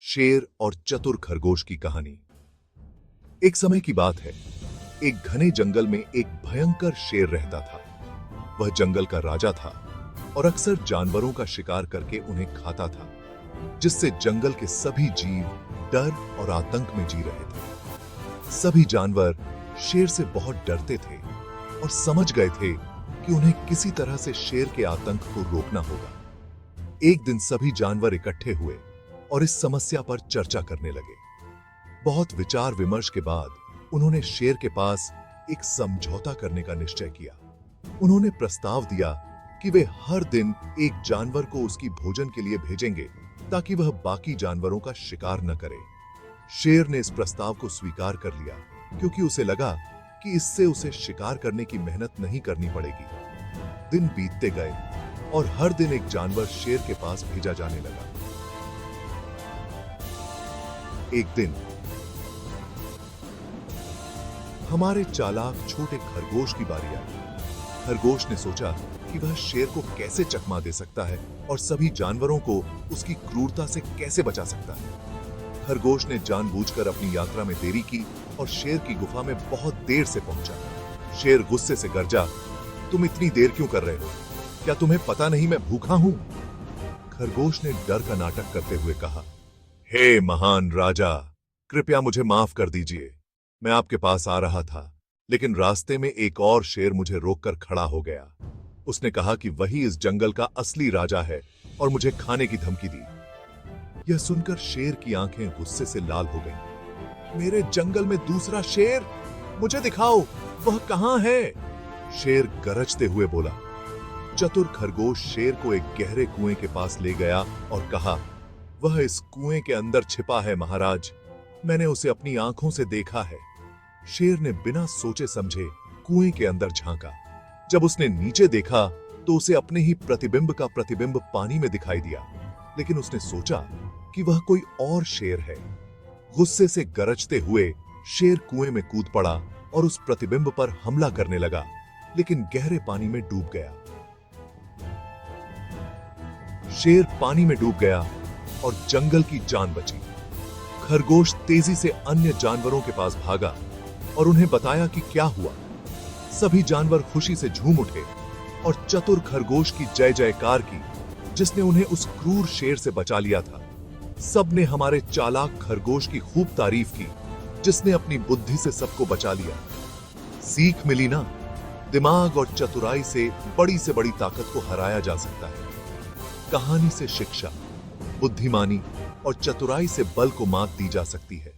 शेर और चतुर खरगोश की कहानी। एक समय की बात है, एक घने जंगल में एक भयंकर शेर रहता था। वह जंगल का राजा था और अक्सर जानवरों का शिकार करके उन्हें खाता था, जिससे जंगल के सभी जीव डर और आतंक में जी रहे थे। सभी जानवर शेर से बहुत डरते थे और समझ गए थे कि उन्हें किसी तरह से शेर के आतंक को रोकना होगा। एक दिन सभी जानवर इकट्ठे हुए और इस समस्या पर चर्चा करने लगे। बहुत विचार विमर्श के बाद उन्होंने शेर के पास एक समझौता करने का निश्चय किया। उन्होंने प्रस्ताव दिया कि वे हर दिन एक जानवर को उसकी भोजन के लिए भेजेंगे ताकि वह बाकी जानवरों का शिकार न करे। शेर ने इस प्रस्ताव को स्वीकार कर लिया क्योंकि उसे लगा कि इससे उसे शिकार करने की मेहनत नहीं करनी पड़ेगी। दिन बीतते गए और हर दिन एक जानवर शेर के पास भेजा जाने लगा। एक दिन हमारे चालाक छोटे खरगोश की बारी आई। खरगोश ने सोचा कि वह शेर को कैसे चकमा दे सकता है और सभी जानवरों को उसकी क्रूरता से कैसे बचा सकता है। खरगोश ने जानबूझकर अपनी यात्रा में देरी की और शेर की गुफा में बहुत देर से पहुंचा। शेर गुस्से से गरजा, तुम इतनी देर क्यों कर रहे हो? क्या तुम्हें पता नहीं मैं भूखा हूं? खरगोश ने डर का नाटक करते हुए कहा, हे महान राजा, कृपया मुझे माफ कर दीजिए। मैं आपके पास आ रहा था, लेकिन रास्ते में एक और शेर मुझे रोककर खड़ा हो गया। उसने कहा कि वही इस जंगल का असली राजा है और मुझे खाने की धमकी दी। यह सुनकर शेर की आंखें गुस्से से लाल हो गईं। मेरे जंगल में दूसरा शेर? मुझे दिखाओ, वह कहां है? शेर गरजते हुए बोला। चतुर खरगोश शेर को एक गहरे कुएं के पास ले गया और कहा, वह इस कुएं के अंदर छिपा है महाराज, मैंने उसे अपनी आंखों से देखा है। शेर ने बिना सोचे समझे कुएं के अंदर झांका। जब उसने नीचे देखा तो उसे अपने ही प्रतिबिंब का प्रतिबिंब पानी में दिखाई दिया, लेकिन उसने सोचा कि वह कोई और शेर है। गुस्से से गरजते हुए शेर कुएं में कूद पड़ा और उस प्रतिबिंब पर हमला करने लगा, लेकिन गहरे पानी में डूब गया। शेर पानी में डूब गया और जंगल की जान बची। खरगोश तेजी से अन्य जानवरों के पास भागा और उन्हें बताया कि क्या हुआ। सभी जानवर खुशी से झूम उठे और चतुर खरगोश की जय जयकार की, जिसने उन्हें उस क्रूर शेर से बचा लिया था। सबने हमारे चालाक खरगोश की खूब तारीफ की, जिसने अपनी बुद्धि से सबको बचा लिया। सीख मिली ना, दिमाग और चतुराई से बड़ी ताकत को हराया जा सकता है। कहानी से शिक्षा, बुद्धिमानी और चतुराई से बल को मात दी जा सकती है।